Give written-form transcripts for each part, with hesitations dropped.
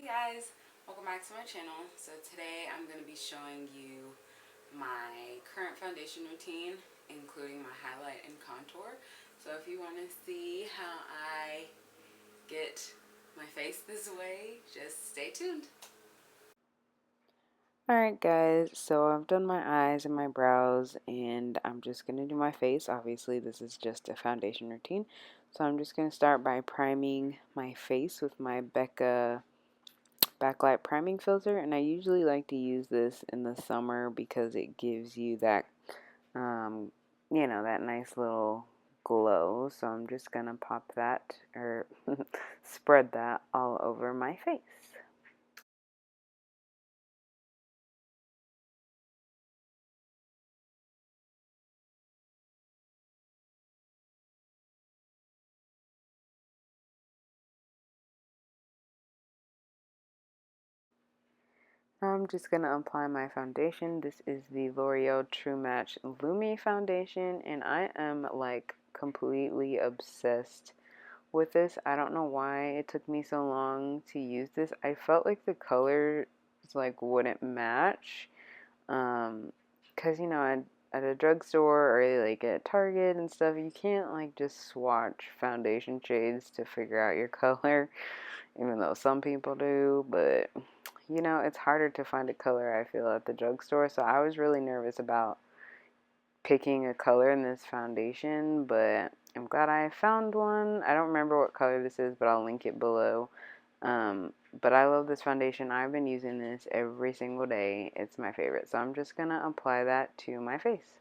Hey guys, welcome back to my channel. So today I'm going to be showing you my current foundation routine, including my highlight and contour. So if you want to see how I get my face this way, just stay tuned. Alright guys, so I've done my eyes and my brows, and I'm just going to do my face. Obviously this is just a foundation routine. So I'm just going to start by priming my face with my BECCA backlight priming filter, and I usually like to use this in the summer because it gives you that that nice little glow. So I'm just gonna pop that or spread that all over my face. I'm just going to apply my foundation. This is the L'Oreal True Match Lumi foundation, and I am like completely obsessed with this. I don't know why it took me so long to use this. I felt like the colors like wouldn't match, because at a drugstore or like at Target and stuff, you can't like just swatch foundation shades to figure out your color, even though some people do. But it's harder to find a color, I feel, at the drugstore. So I was really nervous about picking a color in this foundation, but I'm glad I found one. I don't remember what color this is, but I'll link it below. But I love this foundation. I've been using this every single day. It's my favorite. So I'm just going to apply that to my face.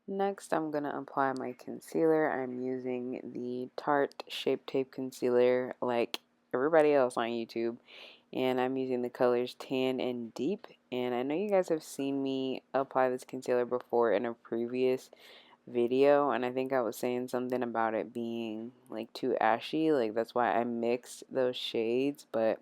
Next, I'm going to apply my concealer. I'm using the Tarte Shape Tape Concealer like everybody else on YouTube. And I'm using the colors Tan and Deep. And I know you guys have seen me apply this concealer before in a previous video. And I think I was saying something about it being like too ashy. Like that's why I mixed those shades. But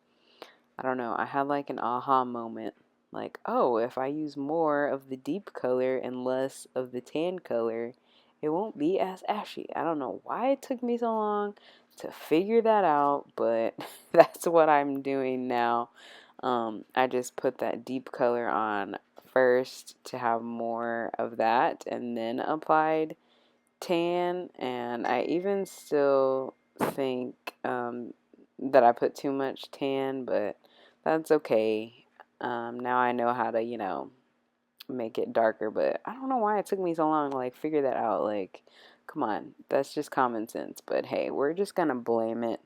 I don't know. I had like an aha moment. Like, oh, if I use more of the deep color and less of the tan color, it won't be as ashy. I don't know why it took me so long to figure that out, but that's what I'm doing now. I just put that deep color on first to have more of that, and then applied tan. And I even still think that I put too much tan, but that's okay. Now I know how to, make it darker, but I don't know why it took me so long to like figure that out. Like, come on, that's just common sense. But hey, we're just gonna blame it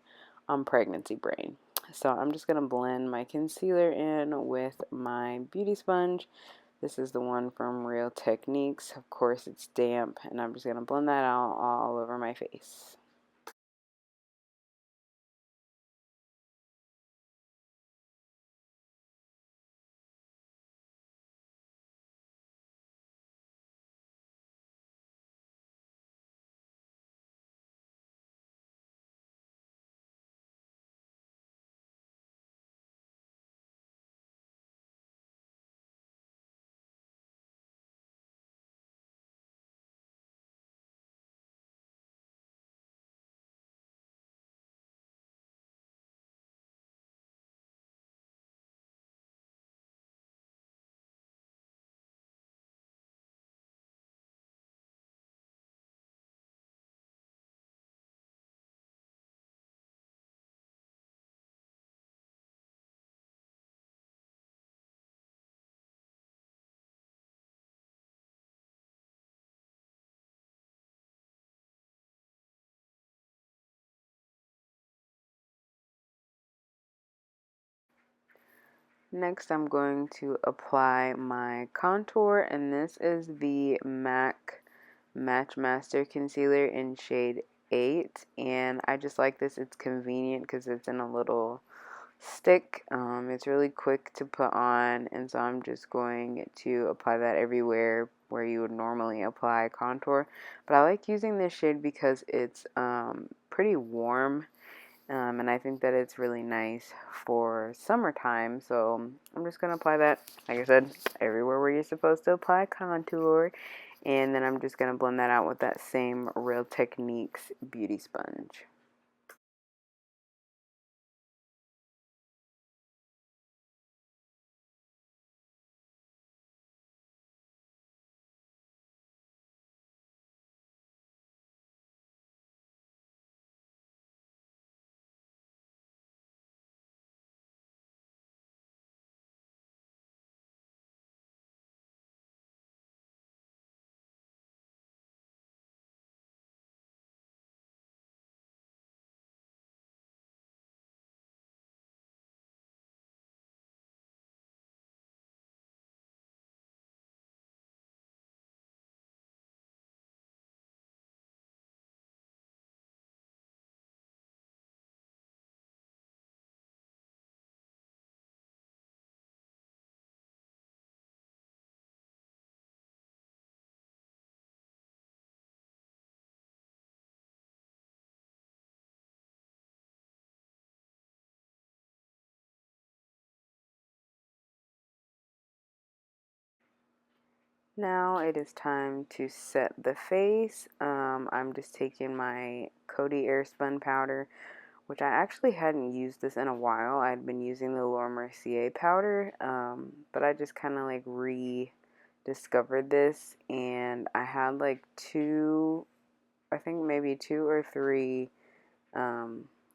on pregnancy brain. So I'm just gonna blend my concealer in with my beauty sponge. This is the one from Real Techniques. Of course, it's damp, and I'm just gonna blend that out all over my face. Next, I'm going to apply my contour, and this is the MAC Matchmaster Concealer in shade 8, and I just like this. It's convenient because it's in a little stick. It's really quick to put on, and so I'm just going to apply that everywhere where you would normally apply contour. But I like using this shade because it's pretty warm, and I think that it's really nice for summertime. So I'm just going to apply that, like I said, everywhere where you're supposed to apply contour. And then I'm just going to blend that out with that same Real Techniques beauty sponge. Now it is time to set the face. I'm just taking my Coty Airspun powder, which I actually hadn't used this in a while. I'd been using the Laura Mercier powder, but I just kind of like rediscovered this, and I had like two, I think maybe 2 or 3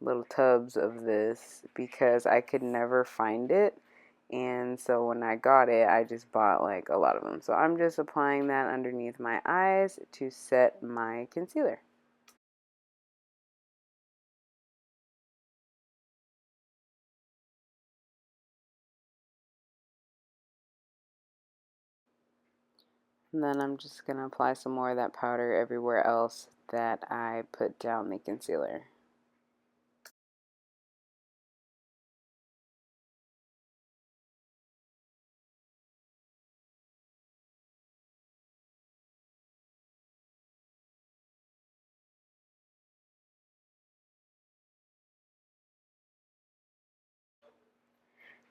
little tubs of this because I could never find it. And so when I got it, I just bought like a lot of them. So I'm just applying that underneath my eyes to set my concealer. And then I'm just going to apply some more of that powder everywhere else that I put down the concealer.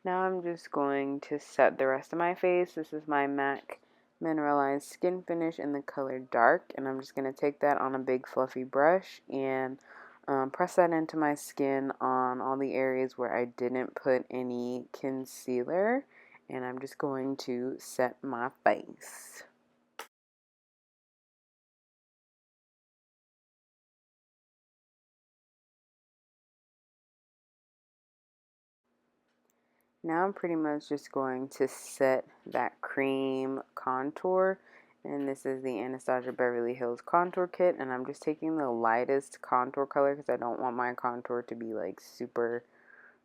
Now I'm just going to set the rest of my face. This is my MAC mineralized skin finish in the color dark, and I'm just going to take that on a big fluffy brush and press that into my skin on all the areas where I didn't put any concealer, and I'm just going to set my face. Now I'm pretty much just going to set that cream contour, and this is the Anastasia Beverly Hills contour kit, and I'm just taking the lightest contour color because I don't want my contour to be like super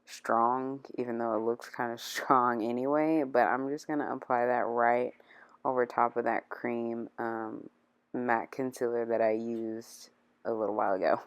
strong, even though it looks kind of strong anyway. But I'm just going to apply that right over top of that cream matte concealer that I used a little while ago.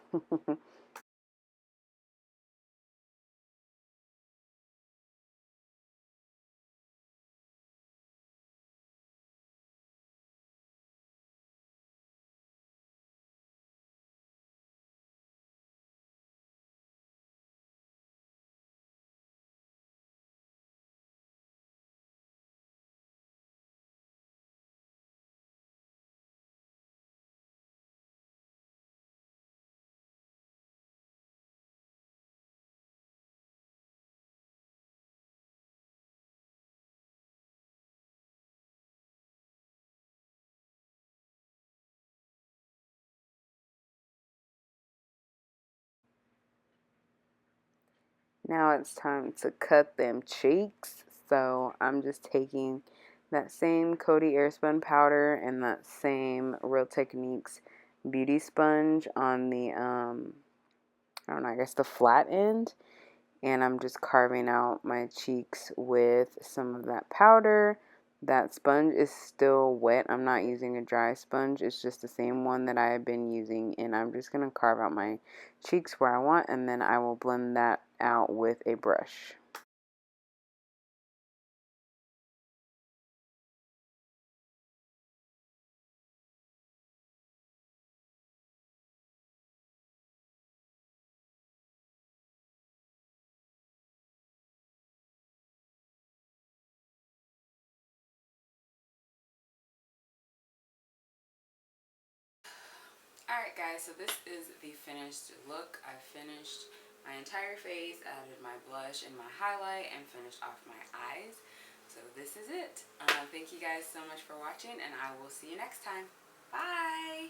Now it's time to cut them cheeks. So I'm just taking that same Coty Airspun powder and that same Real Techniques beauty sponge on the, I don't know, I guess the flat end. And I'm just carving out my cheeks with some of that powder. That sponge is still wet. I'm not using a dry sponge. It's just the same one that I have been using. And I'm just going to carve out my cheeks where I want. And then I will blend that out with a brush. Alright guys, so this is the finished look. I finished my entire face, added my blush and my highlight, and finished off my eyes. So this is it. Thank you guys so much for watching, and I will see you next time. Bye!